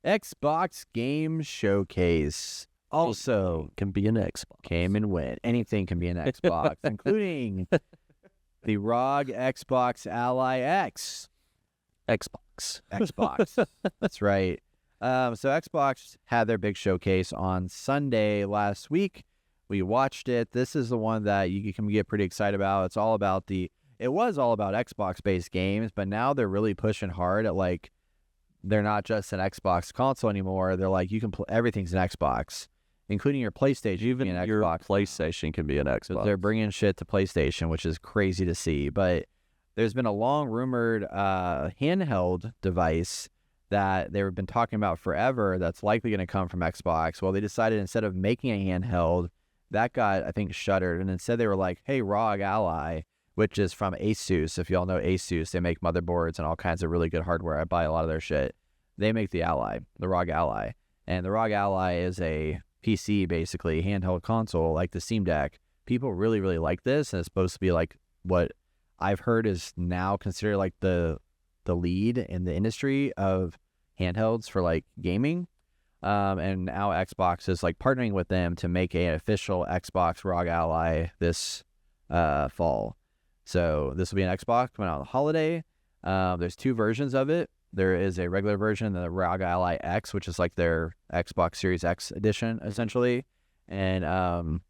Xbox Game Showcase. Also, can be an Xbox. Came and went. Anything can be an Xbox, including the ROG Xbox Ally X. Xbox. That's right. So Xbox had their big showcase on Sunday last week. We watched it. This is the one that you can get pretty excited about. It was all about Xbox-based games, but now they're really pushing hard at like, they're not just an Xbox console anymore. They're like, you can everything's an Xbox, including your PlayStation. Even your PlayStation can be an Xbox. So they're bringing shit to PlayStation, which is crazy to see. But there's been a long rumored handheld device that they've been talking about forever that's likely going to come from Xbox. Well, they decided instead of making a handheld, that got, I think, shuttered. And instead they were like, hey, ROG Ally, which is from Asus. If y'all know Asus, they make motherboards and all kinds of really good hardware. I buy a lot of their shit. They make the Ally, the ROG Ally. And the ROG Ally is a PC, basically, handheld console like the Steam Deck. People really, really like this, and it's supposed to be like what I've heard is now considered like the lead in the industry of handhelds for like gaming. And now Xbox is like partnering with them to make an official Xbox ROG Ally this fall. So this will be an Xbox coming out on the holiday. There's two versions of it. There is a regular version, the ROG Ally X, which is like their Xbox Series X edition, essentially. And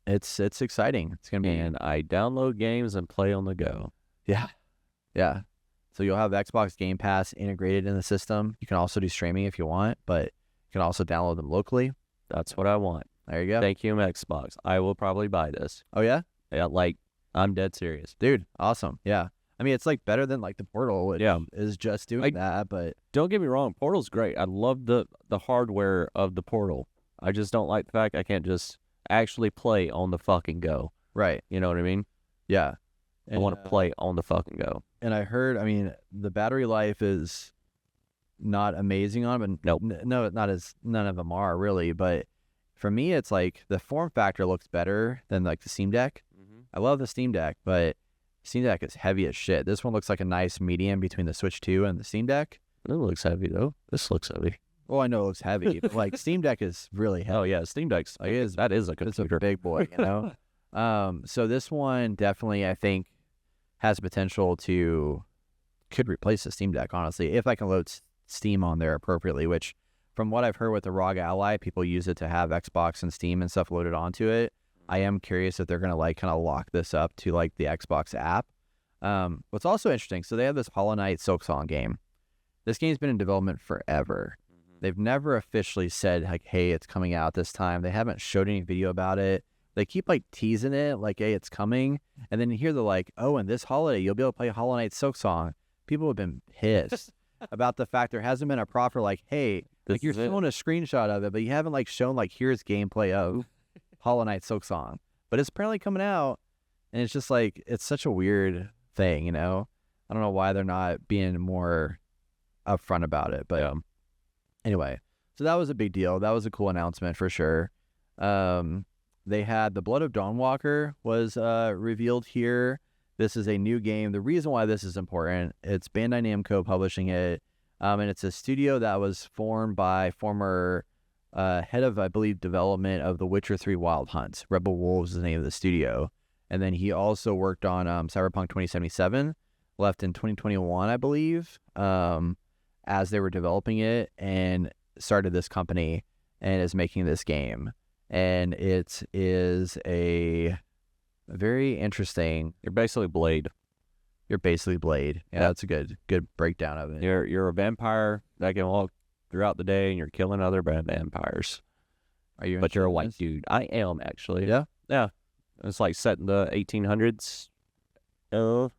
it's exciting. It's gonna be. And I download games and play on the go. Yeah. So you'll have Xbox Game Pass integrated in the system. You can also do streaming if you want, but you can also download them locally. That's what I want. There you go. Thank you, Xbox. I will probably buy this. Oh, yeah? Yeah, like, I'm dead serious. Dude, awesome. Yeah. I mean, it's like better than like the Portal, which is just doing that, but... Don't get me wrong, Portal's great. I love the hardware of the Portal. I just don't like the fact I can't just actually play on the fucking go. Right. You know what I mean? Yeah. I want to play on the fucking go. And I heard, I mean, the battery life is not amazing on it, but nope. No, not as none of them are really. But for me, it's like the form factor looks better than like the Steam Deck. Mm-hmm. I love the Steam Deck, but Steam Deck is heavy as shit. This one looks like a nice medium between the Switch 2 and the Steam Deck. It looks heavy though. This looks heavy. Well, I know it looks heavy, but like Steam Deck is really heavy. Oh yeah, Steam Deck's like that is a computer. It's a big boy, you know. So this one definitely, I think, has potential could replace the Steam Deck, honestly, if I can load Steam on there appropriately, which from what I've heard with the ROG Ally, people use it to have Xbox and Steam and stuff loaded onto it. I am curious if they're going to like kind of lock this up to like the Xbox app. What's also interesting, so they have this Hollow Knight Silksong game. This game's been in development forever. They've never officially said like, hey, it's coming out this time. They haven't showed any video about it. They keep like teasing it, like, hey, it's coming. And then you hear the like, oh, and this holiday, you'll be able to play Hollow Knight Silksong. People have been pissed about the fact there hasn't been a proper like, hey, like you're showing a screenshot of it, but you haven't like shown like, here's gameplay of Hollow Knight Silksong. But it's apparently coming out, and it's just like, it's such a weird thing, you know? I don't know why they're not being more upfront about it, but anyway. So that was a big deal. That was a cool announcement for sure. They had the Blood of Dawnwalker was revealed here. This is a new game. The reason why this is important, it's Bandai Namco publishing it, and it's a studio that was formed by former head of, I believe, development of The Witcher 3 Wild Hunt. Rebel Wolves is the name of the studio. And then he also worked on Cyberpunk 2077, left in 2021, I believe, as they were developing it, and started this company and is making this game. And it is a very interesting... You're basically Blade. Yeah, that's a good breakdown of it. You're a vampire that can walk throughout the day, and you're killing other vampires. Are you? But you're a white dude. I am, actually. Yeah? Yeah. It's like set in the 1800s. But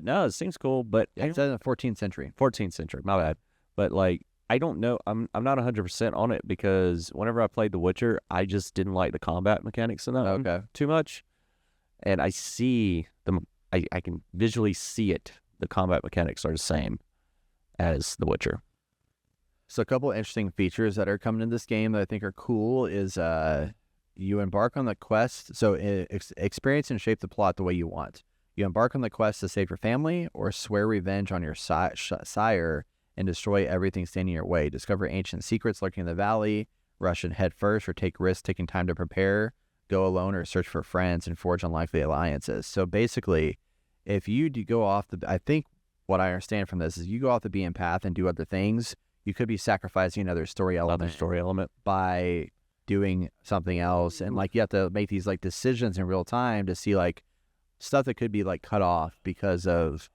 no, it seems cool. But it's set in the 14th century. 14th century, my bad. But like, I don't know. I'm not 100% on it because whenever I played The Witcher, I just didn't like the combat mechanics in that too much. And I see them. I can visually see it. The combat mechanics are the same as The Witcher. So a couple interesting features that are coming in this game that I think are cool is you embark on the quest. So experience and shape the plot the way you want. You embark on the quest to save your family or swear revenge on your sire and destroy everything standing in your way. Discover ancient secrets lurking in the valley. Rush in head first or take risks taking time to prepare. Go alone or search for friends and forge unlikely alliances. So basically, if you go off I think what I understand from this is you go off the beaten path and do other things, you could be sacrificing another story element by doing something else. And like you have to make these like decisions in real time to see like stuff that could be like cut off because of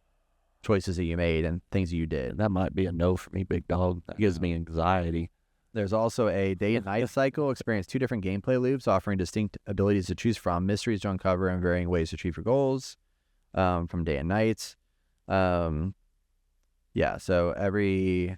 choices that you made and things that you did. That might be a no for me, big dog. That gives me anxiety. There's also a day and night cycle. Experience 2 different gameplay loops offering distinct abilities to choose from, mysteries to uncover, and varying ways to achieve your goals from day and night. So every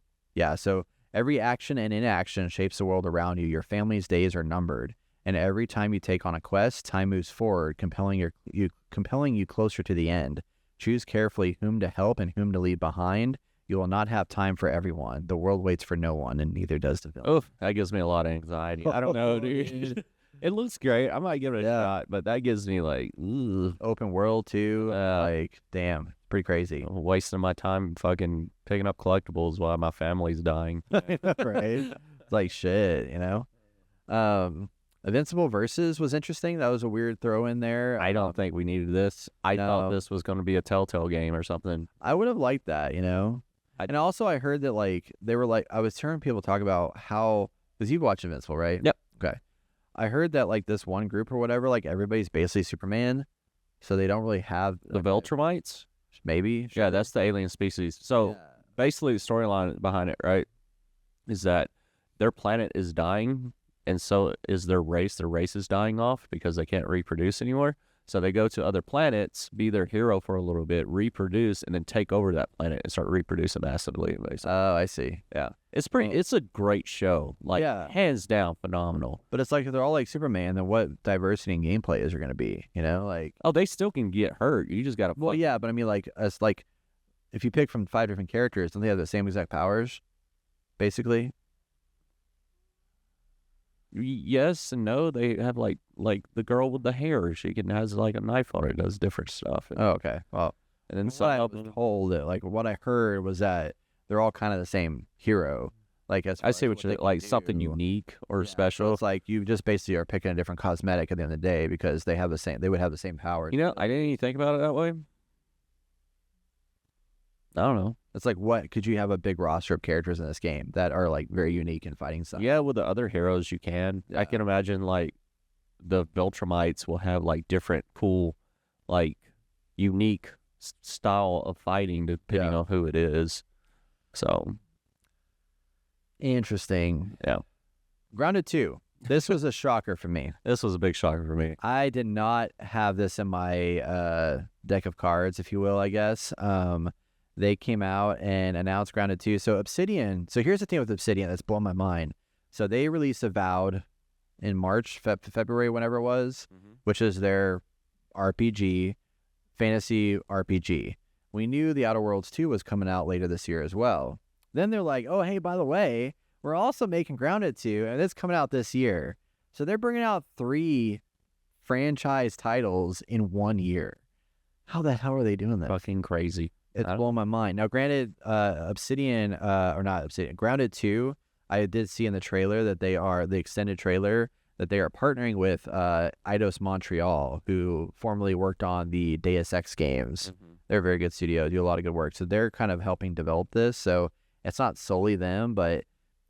action and inaction shapes the world around you. Your family's days are numbered, and every time you take on a quest, time moves forward, compelling you closer to the end. Choose carefully whom to help and whom to leave behind. You will not have time for everyone. The world waits for no one, and neither does the villain. Oh, that gives me a lot of anxiety. I don't know, dude. It looks great. I might give it a shot, but that gives me like open world too. Like, damn, pretty crazy. I'm wasting my time fucking picking up collectibles while my family's dying. Right? It's like shit, you know. Invincible Versus was interesting. That was a weird throw in there. I don't think we needed this. I thought this was going to be a Telltale game or something. I would have liked that, you know. And also I heard that like they were like I was hearing people talk about how because you've watched Invincible, right? Yep. Okay. I heard that like this one group or whatever, like everybody's basically Superman, so they don't really have the Viltrumites. Maybe. Yeah, that's the alien species. So basically, the storyline behind it, right, is that their planet is dying, and so is their race. Their race is dying off because they can't reproduce anymore. So they go to other planets, be their hero for a little bit, reproduce, and then take over that planet and start reproducing massively. Basically. Oh, I see. Yeah. It's pretty. It's a great show. Like, hands down, phenomenal. But it's like if they're all like Superman, then what diversity in gameplay is there going to be? You know, like they still can get hurt. You just got to. Well, yeah, but I mean, like, as like, if you pick from 5 different characters, don't they have the same exact powers, basically? Yes and no. They have like the girl with the hair. She has like a knife on her. Does different stuff. Oh, okay. Well, and then what I was told that like what I heard was that they're all kind of the same hero. Like I see what you're like something unique or special. So it's like you just basically are picking a different cosmetic at the end of the day because they have the same. They would have the same powers. You know, I didn't even think about it that way. I don't know. It's like, what could you have a big roster of characters in this game that are like very unique in fighting stuff? Yeah, with the other heroes you can. Yeah. I can imagine like the Viltrumites will have like different cool, like unique style of fighting depending on who it is. So interesting. Yeah. Grounded 2. This was a shocker for me. This was a big shocker for me. I did not have this in my deck of cards, if you will, I guess. They came out and announced Grounded 2. So Obsidian, so here's the thing with Obsidian that's blown my mind. So they released Avowed in March, February, whenever it was, which is their RPG, fantasy RPG. We knew The Outer Worlds 2 was coming out later this year as well. Then they're like, oh, hey, by the way, we're also making Grounded 2, and it's coming out this year. So they're bringing out 3 franchise titles in 1 year. How the hell are they doing that? Fucking crazy. It's blowing my mind. Now, granted, Grounded 2, I did see in the trailer that the extended trailer, that they are partnering with Eidos Montreal, who formerly worked on the Deus Ex games. They're a very good studio, do a lot of good work. So they're kind of helping develop this. So it's not solely them, but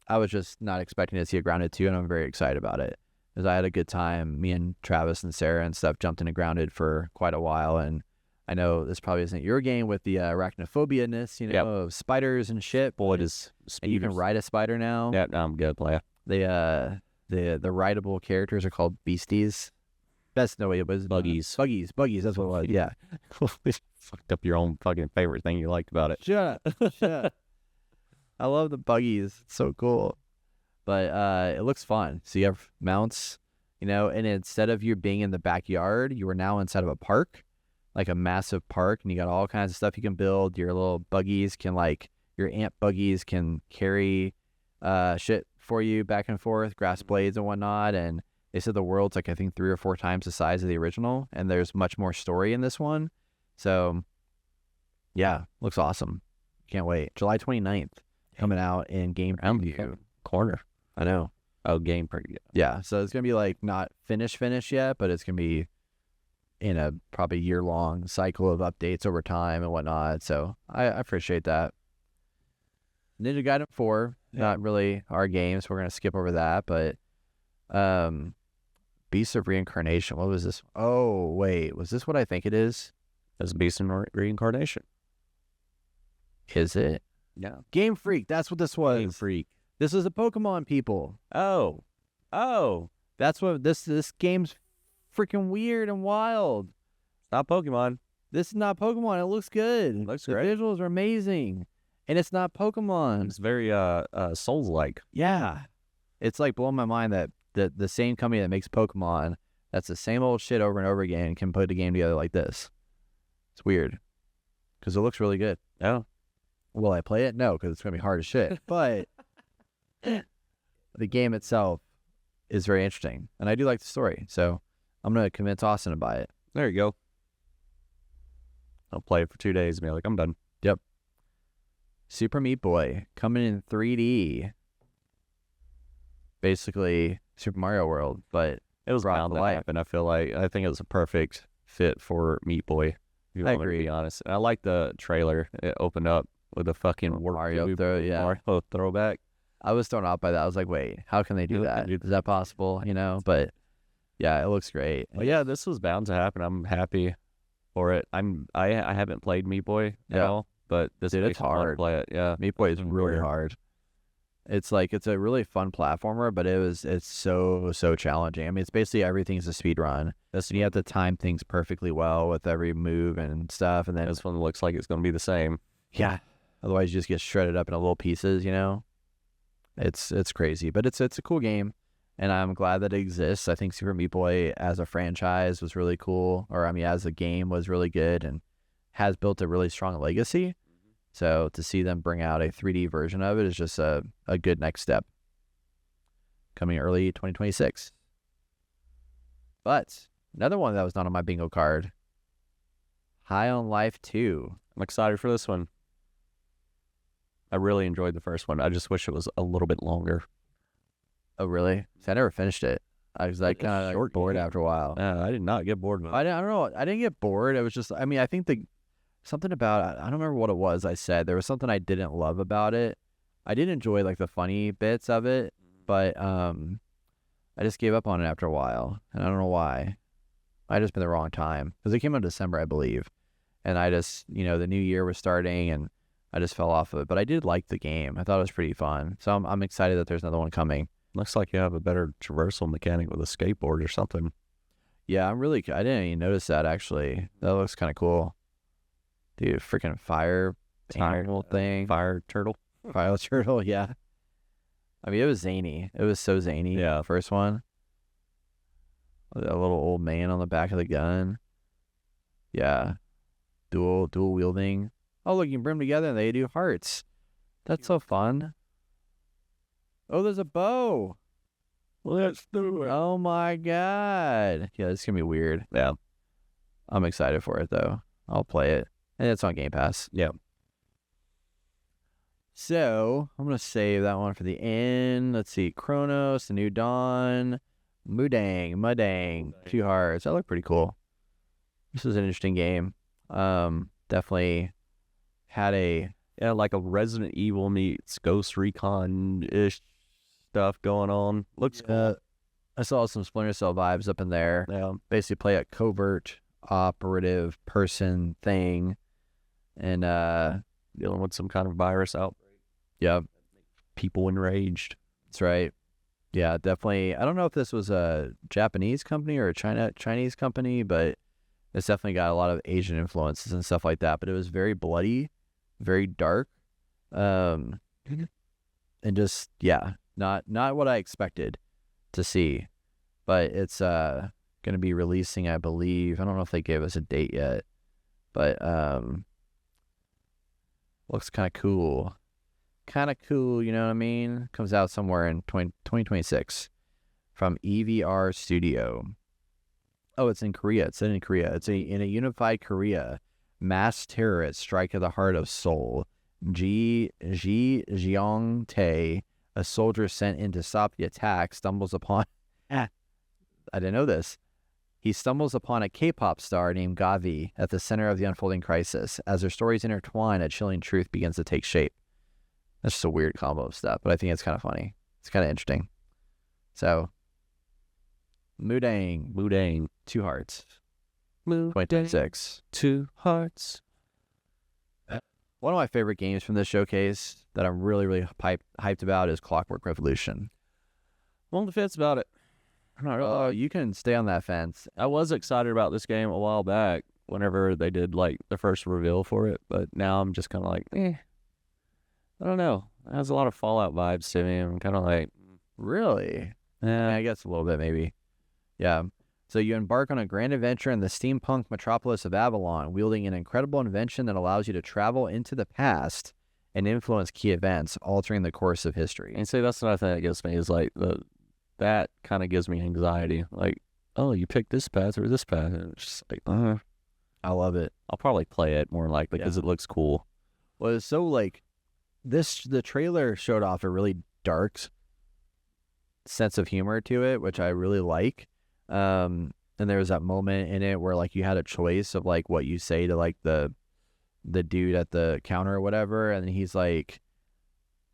I was just not expecting to see a Grounded 2, and I'm very excited about it. Because I had a good time. Me and Travis and Sarah and stuff jumped into Grounded for quite a while, and I know this probably isn't your game with the arachnophobia-ness, you know, of spiders and shit. Boy, it is. And you can ride a spider now. Yeah, no, I'm good, player. The rideable characters are called beasties. Best no way it was buggies. Buggies. That's what it was. Yeah. Fucked up your own fucking favorite thing you liked about it. Shut up. I love the buggies. It's so cool. But it looks fun. So you have mounts, you know, and instead of you being in the backyard, you are now inside of a park. Like a massive park, and you got all kinds of stuff you can build. Your little buggies can your ant buggies can carry shit for you back and forth, grass blades and whatnot. And they said the world's like, I think 3 or 4 times the size of the original, and there's much more story in this one. So yeah, looks awesome. Can't wait. July 29th. coming out in game preview. Corner. I know. Oh, game preview. Yeah, so it's gonna be like not finished yet, but it's gonna be in a probably year-long cycle of updates over time and whatnot. So I appreciate that. Ninja Gaiden 4, not really our game, so we're gonna skip over that. But Beast of Reincarnation. What was this? Oh wait, was this what I think it is? It's Beast of Reincarnation. Is it? Yeah. Game Freak. That's what this was. Game Freak. This was a Pokemon, people. Oh. That's what this game's freaking weird and wild. It's not Pokemon. This is not Pokemon. It looks good. It looks the great. visuals are amazing. And it's not Pokemon. It's very Souls-like. Yeah. It's like blowing my mind that the same company that makes Pokemon, that's the same old shit over and over again, can put a game together like this. It's weird. Because it looks really good. Yeah. Will I play it? No, because it's going to be hard as shit. But the game itself is very interesting. And I do like the story. So I'm going to convince Austin to buy it. There you go. I'll play it for 2 days and be like, I'm done. Yep. Super Meat Boy coming in 3D. Basically Super Mario World, but it was bound to happen. I think it was a perfect fit for Meat Boy. I agree. To be honest. And I like the trailer. It opened up with a fucking Mario throwback. I was thrown off by that. I was like, wait, how can they do that? Is that possible? You know, but yeah, it looks great. Well, yeah, this was bound to happen. I'm happy for it. I haven't played Meat Boy at all, but this it's hard to play it. Yeah, Meat Boy is really hard. It's like it's a really fun platformer, but it's so challenging. I mean, it's basically everything's a speed run. You have to time things perfectly well with every move and stuff, and then this one looks like it's going to be the same. Yeah. Otherwise, you just get shredded up into little pieces. You know, it's crazy, but it's a cool game, and I'm glad that it exists. I think Super Meat Boy as a franchise was really cool, or I mean, as a game was really good, and has built a really strong legacy. So to see them bring out a 3D version of it is just a good next step. Coming early 2026. But another one that was not on my bingo card. High on Life 2. I'm excited for this one. I really enjoyed the first one. I just wish it was a little bit longer. Oh, really? See, I never finished it. I was like kind of bored after a while. I did not get bored with it. I don't know. I didn't get bored. It was just, I mean, I think something about, I don't remember what it was I said. There was something I didn't love about it. I did enjoy like the funny bits of it, but I just gave up on it after a while, and I don't know why. I just been the wrong time, because it came out in December, I believe, and I just, the new year was starting, and I just fell off of it. But I did like the game. I thought it was pretty fun, so I'm excited that there's another one coming. Looks like you have a better traversal mechanic with a skateboard or something. Yeah, I didn't even notice that, actually. That looks kind of cool. Dude, freaking fire animal thing. Fire turtle. Fire turtle, yeah. I mean, it was zany. It was so zany. Yeah. The first one. A little old man on the back of the gun. Yeah. Dual wielding. Oh, look, you can bring them together and they do hearts. That's so fun. Oh, there's a bow. Let's do it. Oh, my God. Yeah, this is going to be weird. Yeah. I'm excited for it, though. I'll play it. And it's on Game Pass. Yeah. So, I'm going to save that one for the end. Let's see. Chronos, The New Dawn, Mudang. 2 hearts. That looked pretty cool. This is an interesting game. Definitely had like a Resident Evil meets Ghost Recon-ish stuff going on. Looks cool. I saw some Splinter Cell vibes up in there. Yeah. Basically play a covert operative person thing, and dealing with some kind of virus outbreak. Yeah. People enraged. That's right. Yeah, definitely. I don't know if this was a Japanese company or a Chinese company, but it's definitely got a lot of Asian influences and stuff like that. But it was very bloody, very dark, and just not what I expected to see. But it's going to be releasing, I believe. I don't know if they gave us a date yet, but looks kind of cool. You know what I mean? Comes out somewhere in 2026 from EVR Studio. Oh, it's in Korea. It's in a unified Korea. Mass terrorists strike at the heart of Seoul Jiang Tae, a soldier sent in to stop the attack, stumbles upon... I didn't know this. He stumbles upon a K-pop star named Gavi at the center of the unfolding crisis. As their stories intertwine, a chilling truth begins to take shape. That's just a weird combo of stuff, but I think it's kind of funny. It's kind of interesting. So, Mudang, 2 hearts. 2026. 2 hearts. One of my favorite games from this showcase that I'm really, really hyped about is Clockwork Revolution. I'm on the fence about it. I'm not really. You can stay on that fence. I was excited about this game a while back whenever they did like the first reveal for it, but now I'm just kind of like, I don't know. It has a lot of Fallout vibes to me. I'm kind of like, really? Yeah, I guess a little bit maybe. Yeah. So you embark on a grand adventure in the steampunk metropolis of Avalon, wielding an incredible invention that allows you to travel into the past and influence key events, altering the course of history. and see, that's another thing that gets me is like that kind of gives me anxiety. Like, oh, you picked this path or this path, and it's just like, I love it. I'll probably play it more likely because it looks cool. Well, it's so like the trailer showed off a really dark sense of humor to it, which I really like. And there was that moment in it where like you had a choice of like what you say to like the dude at the counter or whatever, and he's like,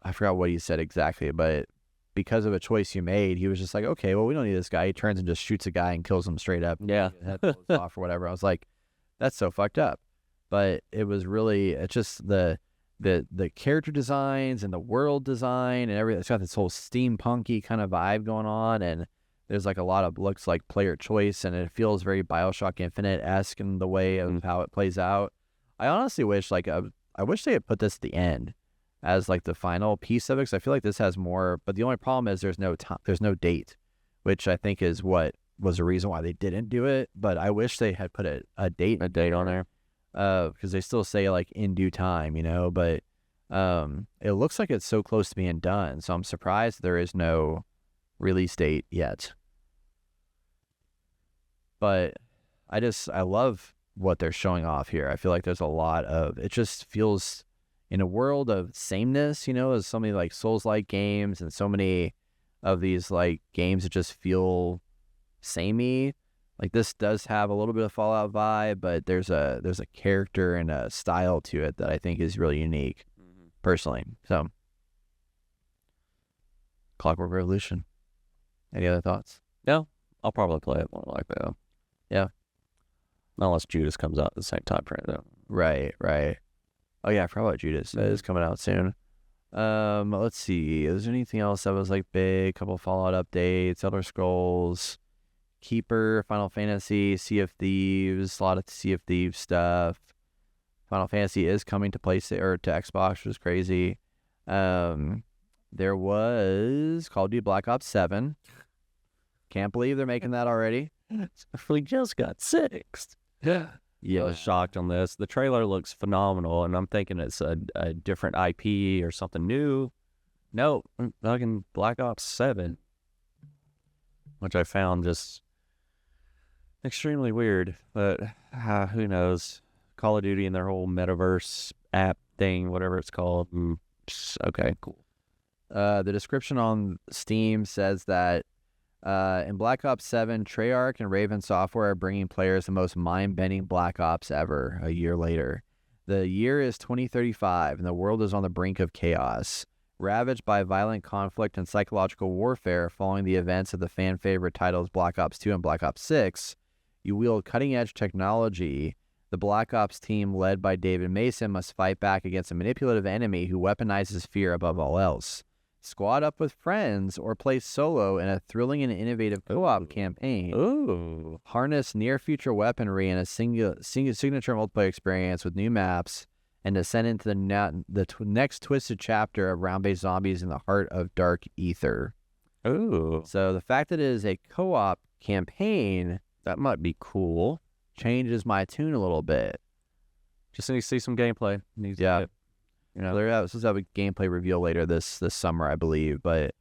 I forgot what he said exactly, but because of a choice you made, he was just like, okay, well, we don't need this guy. He turns and just shoots a guy and kills him straight up. Yeah. Head blows off or whatever. I was like, that's so fucked up. But it was really, it's just the character designs and the world design and everything. It's got this whole steampunky kind of vibe going on, and there's like a lot of looks like player choice, and it feels very BioShock Infinite-esque in the way of how it plays out. I honestly wish I wish they had put this at the end as like the final piece of it, because I feel like this has more, but the only problem is there's no date, which I think is what was the reason why they didn't do it. But I wish they had put a date on there, because they still say like in due time, but it looks like it's so close to being done, so I'm surprised there is no release date yet. But I love what they're showing off here. I feel like there's a lot of, it just feels in a world of sameness, as so many like Souls-like games and so many of these like games that just feel samey. Like this does have a little bit of Fallout vibe, but there's a character and a style to it that I think is really unique, personally. So, Clockwork Revolution. Any other thoughts? No, I'll probably play it more like that. Yeah. Unless Judas comes out at the same time frame, though. Right. Oh yeah, I forgot about Judas. That is coming out soon. Let's see. Is there anything else that was like big? Couple Fallout updates, Elder Scrolls, Keeper, Final Fantasy, Sea of Thieves, a lot of Sea of Thieves stuff. Final Fantasy is coming to PlayStation or to Xbox, which is crazy. There was Call of Duty Black Ops 7. Can't believe they're making that already. We just got 6. Yeah. I was shocked on this. The trailer looks phenomenal, and I'm thinking it's a different IP or something new. No, fucking Black Ops 7, which I found just extremely weird. But who knows? Call of Duty and their whole metaverse app thing, whatever it's called. Okay, cool. The description on Steam says that in Black Ops 7, Treyarch and Raven Software are bringing players the most mind-bending Black Ops ever a year later. The year is 2035, and the world is on the brink of chaos. Ravaged by violent conflict and psychological warfare following the events of the fan-favorite titles Black Ops 2 and Black Ops 6, you wield cutting-edge technology. The Black Ops team, led by David Mason, must fight back against a manipulative enemy who weaponizes fear above all else. Squad up with friends or play solo in a thrilling and innovative co-op campaign. Ooh. Harness near-future weaponry in a signature multiplayer experience with new maps and descend into the next twisted chapter of round-based zombies in the heart of dark ether. Ooh. So the fact that it is a co-op campaign, that might be cool. Changes my tune a little bit. Just need to see some gameplay. Yeah. They're supposed to have a gameplay reveal later this summer, I believe. But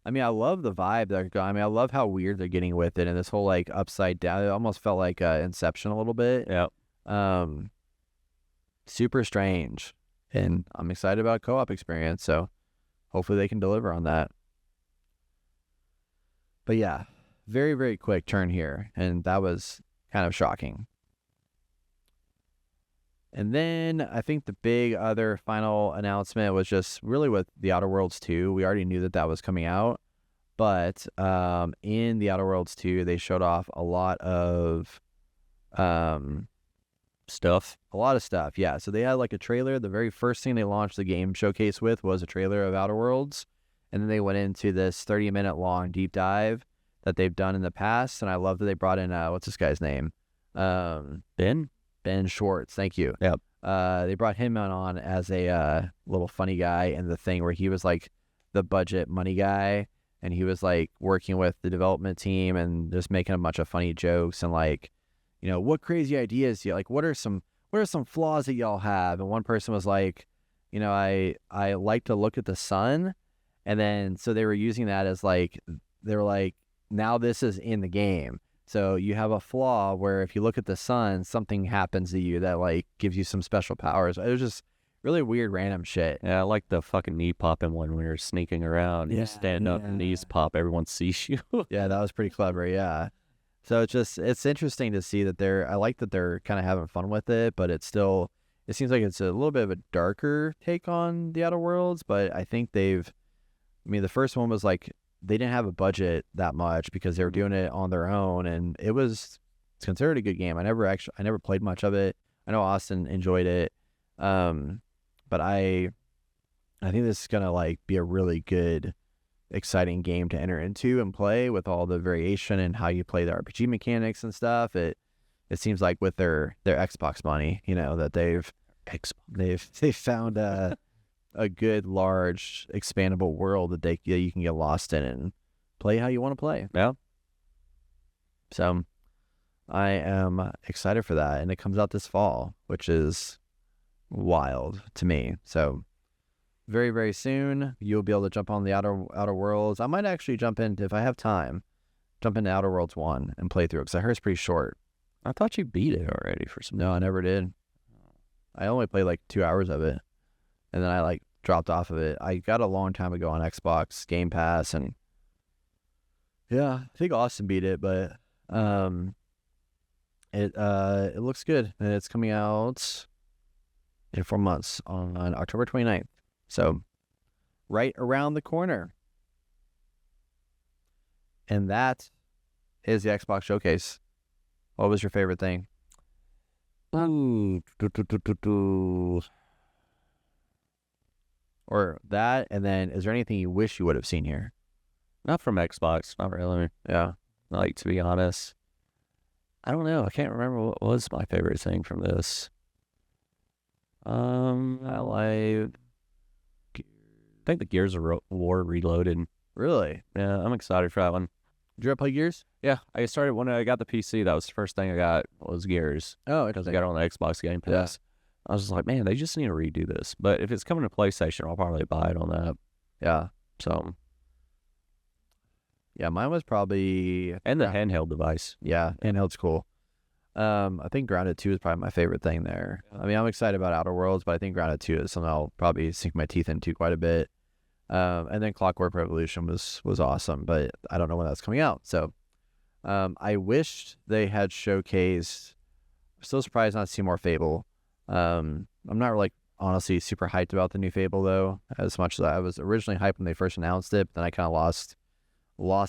I mean, I love the vibe they're going. I mean, I love how weird they're getting with it, and this whole like upside down. It almost felt like Inception a little bit. Yeah. Super strange. And I'm excited about co-op experience, so hopefully they can deliver on that. But yeah, very, very quick turn here, and that was kind of shocking. And then I think the big other final announcement was just really with the Outer Worlds 2. We already knew that was coming out, but in the Outer Worlds 2, they showed off a lot of stuff. A lot of stuff, yeah. So they had like a trailer. The very first thing they launched the game showcase with was a trailer of Outer Worlds, and then they went into this 30-minute long deep dive that they've done in the past. And I love that they brought in what's this guy's name? Ben Schwartz, thank you. Yep. They brought him on as a little funny guy in the thing where he was like the budget money guy, and he was like working with the development team and just making a bunch of funny jokes and like, you know, what crazy ideas do you like? What are some flaws that y'all have? And one person was like, you know, I like to look at the sun, and then so they were using that as like, they were like, now this is in the game. So you have a flaw where if you look at the sun, something happens to you that like gives you some special powers. It was just really weird, random shit. Yeah, I like the fucking knee popping one when you're sneaking around. You stand up, knees pop, everyone sees you. Yeah, that was pretty clever. Yeah. So it's interesting to see that I like that they're kind of having fun with it, but it seems like it's a little bit of a darker take on the Outer Worlds. But I think the first one was like, they didn't have a budget that much because they were doing it on their own, and it's considered a good game. I never played much of it. I know Austin enjoyed it, but I think this is gonna like be a really good, exciting game to enter into and play with all the variation and how you play the RPG mechanics and stuff. It seems like with their Xbox money, you know, that they've found a good, large, expandable world that you can get lost in and play how you want to play. Yeah. So I am excited for that, and it comes out this fall, which is wild to me. So very, very soon you'll be able to jump on the Outer Worlds. I might actually if I have time, jump into Outer Worlds 1 and play through it, because I heard it's pretty short. I thought you beat it already for some. No, I never did. I only played like 2 hours of it. And then I like dropped off of it. I got a long time ago on Xbox Game Pass, and yeah, I think Austin beat it, but it looks good, and it's coming out in 4 months on October 29th. So right around the corner. And that is the Xbox Showcase. What was your favorite thing? Or that, and then is there anything you wish you would have seen here? Not from Xbox, not really. Yeah. Like, to be honest, I don't know. I can't remember what was my favorite thing from this. I think the Gears of War Reloaded. Really? Yeah, I'm excited for that one. Did you ever play Gears? Yeah, I started when I got the PC. That was the first thing I got was Gears. Oh, because I got it on the Xbox Game Pass. Yeah. I was just like, man, they just need to redo this. But if it's coming to PlayStation, I'll probably buy it on that. Yeah. So. Yeah, mine was probably... And the handheld device. Yeah, handheld's cool. I think Grounded 2 is probably my favorite thing there. Yeah. I mean, I'm excited about Outer Worlds, but I think Grounded 2 is something I'll probably sink my teeth into quite a bit. And then Clockwork Revolution was awesome, but I don't know when that's coming out. So I wished they had showcased... I'm still surprised not to see more Fable. I'm not like honestly super hyped about the new Fable though, as much as I was originally hyped when they first announced it, but then I kind of lost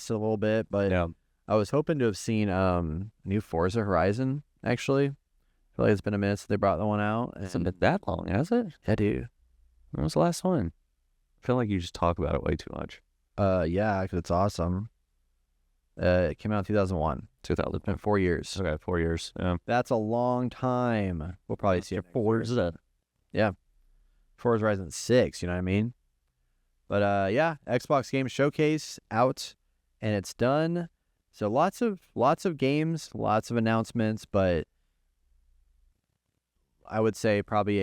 it a little bit. But yeah. I was hoping to have seen new Forza Horizon, actually. I feel like it's been a minute since they brought that one out. It's been that long, has it? Yeah, dude. When was the last one? I feel like you just talk about it way too much. Yeah, because it's awesome. It came out in 2001. It's been 4 years. Okay, 4 years. Yeah. That's a long time. We'll probably see it. Forza. Yeah. Forza Horizon 6, you know what I mean? But yeah, Xbox Game Showcase out, and it's done. So lots of games, lots of announcements, but I would say probably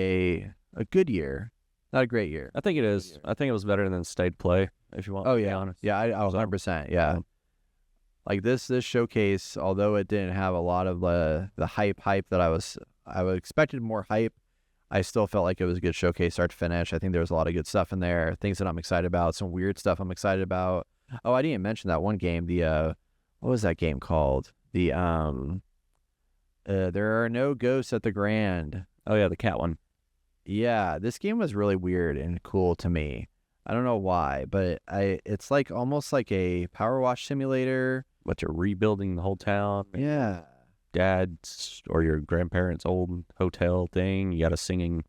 a good year. Not a great year. I think it is. I think it was better than State Play, if you want to be honest. Yeah, I was 100%. Yeah. Like this showcase, although it didn't have a lot of the hype that I expected more hype, I still felt like it was a good showcase start to finish. I think there was a lot of good stuff in there, things that I'm excited about, some weird stuff I'm excited about. Oh, I didn't mention that one game, the what was that game called? The There Are No Ghosts at the Grand. Oh yeah, the cat one. Yeah, this game was really weird and cool to me. I don't know why, but it's like almost like a power wash simulator. But you're rebuilding the whole town. Yeah. Dad's or your grandparents' old hotel thing. You got a singing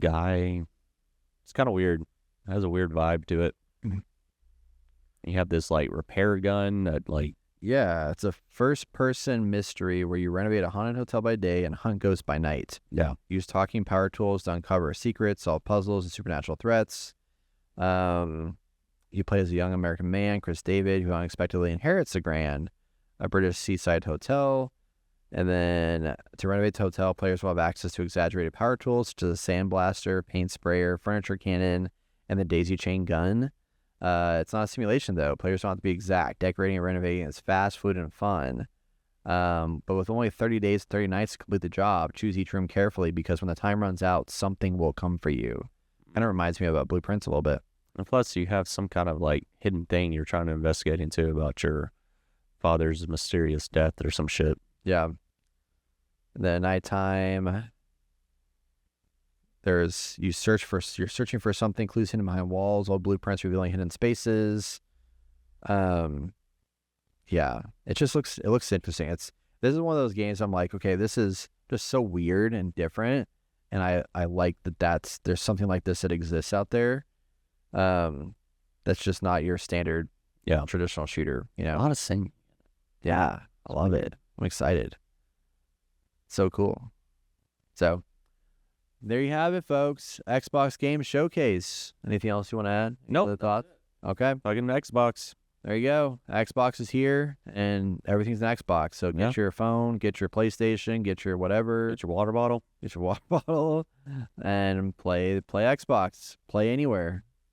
guy. It's kind of weird. It has a weird vibe to it. You have this like repair gun that like. Yeah, it's a first-person mystery where you renovate a haunted hotel by day and hunt ghosts by night. Yeah. Use talking power tools to uncover secrets, solve puzzles, and supernatural threats. You play as a young American man, Chris David, who unexpectedly inherits the Grand, a British seaside hotel. And then to renovate the hotel, players will have access to exaggerated power tools such as a sandblaster, paint sprayer, furniture cannon, and the daisy chain gun. It's not a simulation, though. Players don't have to be exact. Decorating and renovating is fast, fluid, and fun. But with only 30 days, 30 nights to complete the job, choose each room carefully because when the time runs out, something will come for you. Kind of reminds me about Blueprints a little bit. And plus, you have some kind of like hidden thing you're trying to investigate into about your father's mysterious death or some shit. Yeah. The nighttime, you're searching for something, clues hidden behind walls, old blueprints revealing hidden spaces. Yeah, it looks interesting. This is one of those games I'm like, okay, this is just so weird and different, and I like that there's something like this that exists out there. That's just not your standard, traditional shooter. You know, a lot of singing. Yeah, I love it. I'm excited. So cool. So there you have it, folks. Xbox Game Showcase. Anything else you want to add? Nope. Other thoughts? Okay. Fucking Xbox. There you go. Xbox is here, and everything's an Xbox. So get your phone, get your PlayStation, get your whatever. Get your water bottle. Get your water bottle, and play Xbox. Play anywhere.